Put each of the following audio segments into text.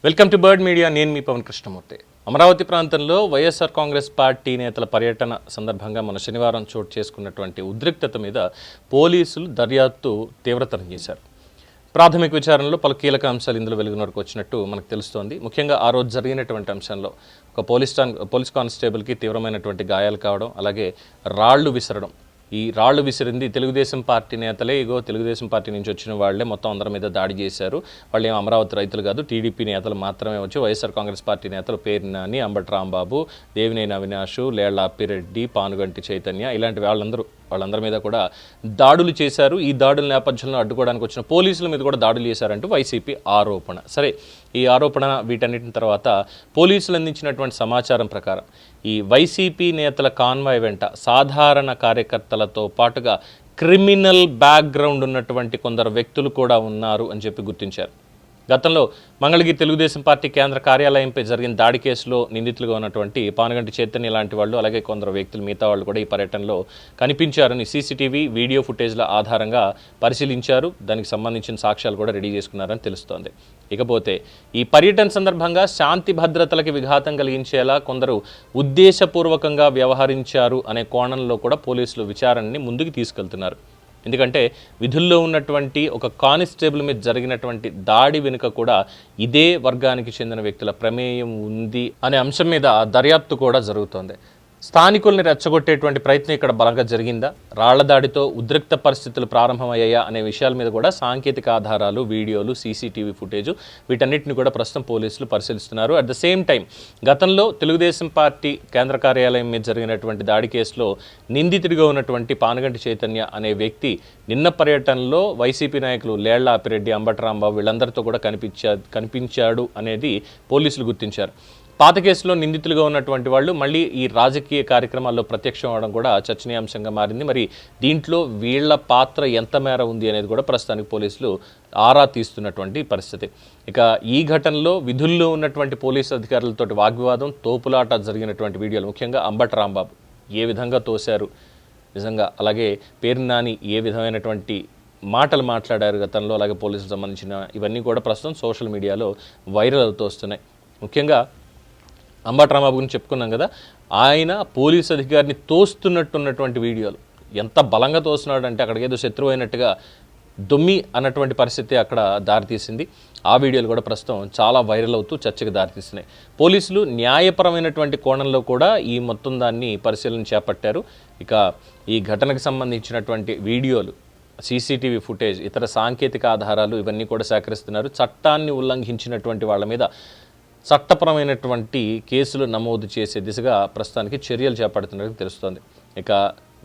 Welcome to bird media. నేను మీ పవన్ కృష్ణమూర్తి. అమరావతి ప్రాంతంలో YSR Congress party నేతల పర్యటన సందర్భంగా మన శనివారం చోటు చేసుకున్నటువంటి ఉద్రిక్తత మీద పోలీసులు దర్యాప్తు తీవ్రతరం చేశారు. ప్రాథమిక విచారణలో పలు కీలక అంశాలు ఇందులో వెలుగులోకి వచ్చినట్టు మనకు తెలుస్తోంది. ముఖ్యంగా ఆ రోజు జరిగినటువంటి అంశంలో ఒక పోలీస్ కానిస్టేబుల్కి తీవ్రమైనటువంటి గాయాలు కావడం, అలాగే రాళ్లు విసరడం. ఈ రాళ్లు విసిరింది తెలుగుదేశం పార్టీ నేతలే. తెలుగుదేశం పార్టీ నుంచి వచ్చిన వాళ్లే మొత్తం అందరి మీద దాడి చేశారు. వాళ్ళు ఏం అమరావతి రైతులు కాదు, టీడీపీ నేతలు మాత్రమే వచ్చి వైఎస్ఆర్ కాంగ్రెస్ పార్టీ నేతలు పేరు నాని, అంబటి రాంబాబు, దేవినేని అవినాష్, లేళ్ల అప్పిరెడ్డి, పానుగంటి చైతన్య ఇలాంటి వాళ్ళందరి మీద కూడా దాడులు చేశారు. ఈ దాడుల నేపథ్యంలో అడ్డుకోవడానికి వచ్చిన పోలీసుల మీద కూడా దాడులు చేశారంటూ వైసీపీ ఆరోపణ. సరే, ఈ ఆరోపణ వీటన్నిటిని తర్వాత పోలీసులు అందించినటువంటి సమాచారం ప్రకారం ఈ వైసీపీ నేతల కాన్వాయ్ వెంట సాధారణ కార్యకర్తలతో పాటుగా క్రిమినల్ బ్యాక్గ్రౌండ్ ఉన్నటువంటి కొందరు వ్యక్తులు కూడా ఉన్నారు అని చెప్పి గుర్తించారు. గతంలో మంగళగిరి తెలుగుదేశం పార్టీ కేంద్ర కార్యాలయంపై జరిగిన దాడి కేసులో నిందితులుగా ఉన్నటువంటి పానుగంటి చైతన్య లాంటి వాళ్ళు, అలాగే కొందరు వ్యక్తులు మిగతా వాళ్ళు కూడా ఈ పర్యటనలో కనిపించారని సీసీటీవీ వీడియో ఫుటేజ్ల ఆధారంగా పరిశీలించారు. దానికి సంబంధించిన సాక్ష్యాలు కూడా రెడీ చేసుకున్నారని తెలుస్తోంది. ఇకపోతే ఈ పర్యటన సందర్భంగా శాంతి భద్రతలకి విఘాతం కలిగించేలా కొందరు ఉద్దేశపూర్వకంగా వ్యవహరించారు అనే కోణంలో కూడా పోలీసులు విచారణని ముందుకు తీసుకెళ్తున్నారు. ఎందుకంటే విధుల్లో ఉన్నటువంటి ఒక కానిస్టేబుల్ మీద జరిగినటువంటి దాడి వెనుక కూడా ఇదే వర్గానికి చెందిన వ్యక్తుల ప్రమేయం ఉంది అనే అంశం మీద దర్యాప్తు కూడా జరుగుతోంది. స్థానికుల్ని రెచ్చగొట్టేటువంటి ప్రయత్నం ఇక్కడ బలంగా జరిగిందా, రాళ్ల దాడితో ఉద్రిక్త పరిస్థితులు ప్రారంభమయ్యాయా అనే విషయాల మీద కూడా సాంకేతిక ఆధారాలు, వీడియోలు, సీసీటీవీ ఫుటేజ్ వీటన్నిటిని కూడా ప్రస్తుతం పోలీసులు పరిశీలిస్తున్నారు. అట్ ద సేమ్ టైం గతంలో తెలుగుదేశం పార్టీ కేంద్ర కార్యాలయం మీద జరిగినటువంటి దాడి కేసులో నిందితుడిగా ఉన్నటువంటి పానుగంటి చైతన్య అనే వ్యక్తి నిన్న పర్యటనలో వైసీపీ నాయకులు లేళ్ల అప్పిరెడ్డి, అంబటి రాంబాబు వీళ్ళందరితో కూడా కనిపించాడు అనేది పోలీసులు గుర్తించారు. పాత కేసులో నిందితులుగా ఉన్నటువంటి వాళ్ళు మళ్ళీ ఈ రాజకీయ కార్యక్రమాల్లో ప్రత్యక్షం అవడం కూడా చర్చనీయాంశంగా మారింది. మరి దీంట్లో వీళ్ల పాత్ర ఎంత మేర ఉంది అనేది కూడా ప్రస్తుతానికి పోలీసులు ఆరా తీస్తున్నటువంటి పరిస్థితి. ఇక ఈ ఘటనలో విధుల్లో ఉన్నటువంటి పోలీసు అధికారులతో వాగ్వివాదం, తోపులాట జరిగినటువంటి వీడియోలు, ముఖ్యంగా అంబటి రాంబాబు ఏ విధంగా తోశారు నిజంగా, అలాగే పేరు నాని ఏ విధమైనటువంటి మాటలు మాట్లాడారు గతంలో, అలాగే పోలీసులకు సంబంధించిన ఇవన్నీ కూడా ప్రస్తుతం సోషల్ మీడియాలో వైరల్ అవుతూ వస్తున్నాయి. ముఖ్యంగా అంబటి రాంబాబు గురించి చెప్పుకున్నాం కదా, ఆయన పోలీసు అధికారిని తోస్తున్నట్టున్నటువంటి వీడియోలు ఎంత బలంగా తోస్తున్నాడు అంటే అక్కడికి ఏదో శత్రువు అయినట్టుగా దొమ్మి అన్నటువంటి పరిస్థితి అక్కడ దారితీసింది. ఆ వీడియోలు కూడా ప్రస్తుతం చాలా వైరల్ అవుతూ చర్చకు దారితీస్తున్నాయి. పోలీసులు న్యాయపరమైనటువంటి కోణంలో కూడా ఈ మొత్తం దాన్ని పరిశీలన చేపట్టారు. ఇక ఈ ఘటనకు సంబంధించినటువంటి వీడియోలు, సీసీటీవీ ఫుటేజ్, ఇతర సాంకేతిక ఆధారాలు ఇవన్నీ కూడా సేకరిస్తున్నారు. చట్టాన్ని ఉల్లంఘించినటువంటి వాళ్ళ మీద చట్టపరమైనటువంటి కేసులు నమోదు చేసే దిశగా ప్రస్తుతానికి చర్యలు చేపడుతున్నట్టు తెలుస్తోంది. ఇక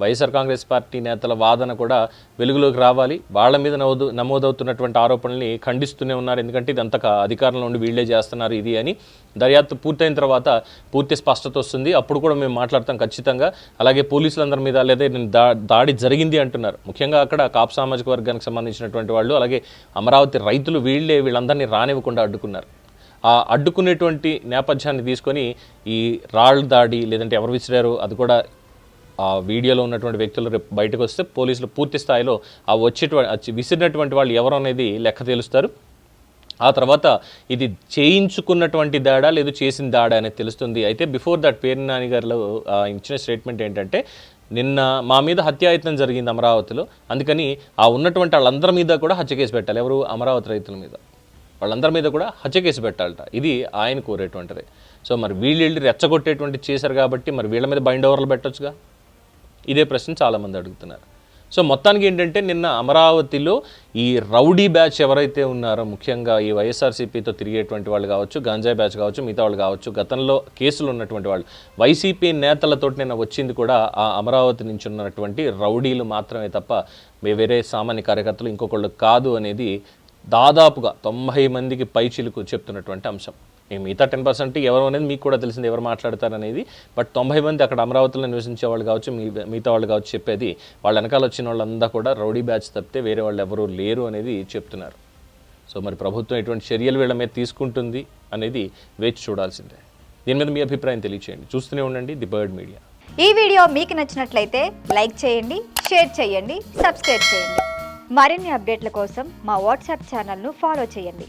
వైఎస్ఆర్ కాంగ్రెస్ పార్టీ నేతల వాదన కూడా వెలుగులోకి రావాలి. వాళ్ళ మీద నమోదవుతున్నటువంటి ఆరోపణల్ని ఖండిస్తూనే ఉన్నారు. ఎందుకంటే ఇది అంతగా అధికారంలో ఉండి వీళ్లే చేస్తున్నారు ఇది అని. దర్యాప్తు పూర్తయిన తర్వాత పూర్తి స్పష్టత వస్తుంది. అప్పుడు కూడా మేము మాట్లాడతాం ఖచ్చితంగా. అలాగే పోలీసులందరి మీద లేదా దాడి జరిగింది అంటున్నారు. ముఖ్యంగా అక్కడ కాపు సామాజిక వర్గానికి సంబంధించినటువంటి వాళ్ళు, అలాగే అమరావతి రైతులు వీళ్ళందరినీ రానివ్వకుండా అడ్డుకున్నారు. ఆ అడ్డుకునేటువంటి నేపథ్యాన్ని తీసుకొని ఈ రాళ్ళ దాడి లేదంటే ఎవరు విసిరారు అది కూడా ఆ వీడియోలో ఉన్నటువంటి వ్యక్తులు రేపు బయటకు వస్తే పోలీసులు పూర్తి స్థాయిలో విసిరినటువంటి వాళ్ళు ఎవరు అనేది లెక్క తేలుస్తారు. ఆ తర్వాత ఇది చేయించుకున్నటువంటి దాడా లేదు చేసిన దాడా అనేది తెలుస్తుంది. అయితే బిఫోర్ దట్ పేరు నాని గారు ఇచ్చిన స్టేట్మెంట్ ఏంటంటే, నిన్న మా మీద హత్యాయత్నం జరిగింది అమరావతిలో, అందుకని ఆ ఉన్నటువంటి వాళ్ళందరి మీద కూడా హత్య కేసు పెట్టాలి. ఎవరు? అమరావతి రైతుల మీద, వాళ్ళందరి మీద కూడా హత్య కేసు పెట్టాలట. ఇది ఆయన కోరేటువంటిది. సో మరి వీళ్ళు రెచ్చగొట్టేటువంటి చేశారు కాబట్టి మరి వీళ్ళ మీద బైండ్ ఓవర్లు పెట్టొచ్చుగా, ఇదే ప్రశ్న చాలామంది అడుగుతున్నారు. సో మొత్తానికి ఏంటంటే నిన్న అమరావతిలో ఈ రౌడీ బ్యాచ్ ఎవరైతే ఉన్నారో, ముఖ్యంగా ఈ వైఎస్ఆర్సీపీతో తిరిగేటువంటి వాళ్ళు కావచ్చు, గంజాయి బ్యాచ్ కావచ్చు, మిగతా వాళ్ళు కావచ్చు, గతంలో కేసులు ఉన్నటువంటి వాళ్ళు, వైసీపీ నేతలతోటి నిన్న వచ్చింది కూడా ఆ అమరావతి నుంచి ఉన్నటువంటి రౌడీలు మాత్రమే తప్ప వేరే సామాన్య కార్యకర్తలు ఇంకొకళ్ళు కాదు అనేది దాదాపుగా 90 మందికి పైచిలుకు చెప్తున్నటువంటి అంశం. మిగతా 10% ఎవరు అనేది మీకు కూడా తెలిసింది, ఎవరు మాట్లాడతారనేది. బట్ 90 మంది అక్కడ అమరావతిలో నివసించే వాళ్ళు కావచ్చు, మిగతా వాళ్ళు కావచ్చు చెప్పేది వాళ్ళ వెనకాల వచ్చిన వాళ్ళంతా కూడా రౌడీ బ్యాచ్ తప్పితే వేరే వాళ్ళు ఎవరూ లేరు అనేది చెప్తున్నారు. సో మరి ప్రభుత్వం ఎటువంటి చర్యలు వీళ్ళ మీద తీసుకుంటుంది అనేది వేచి చూడాల్సిందే. దీని మీద మీ అభిప్రాయం తెలియచేయండి. చూస్తూనే ఉండండి ది బర్డ్ మీడియా. ఈ వీడియో మీకు నచ్చినట్లయితే లైక్ చేయండి, షేర్ చేయండి, సబ్స్క్రైబ్ చేయండి. మరిన్ని అప్డేట్ల కోసం మా వాట్సాప్ ఛానల్ను ఫాలో చేయండి.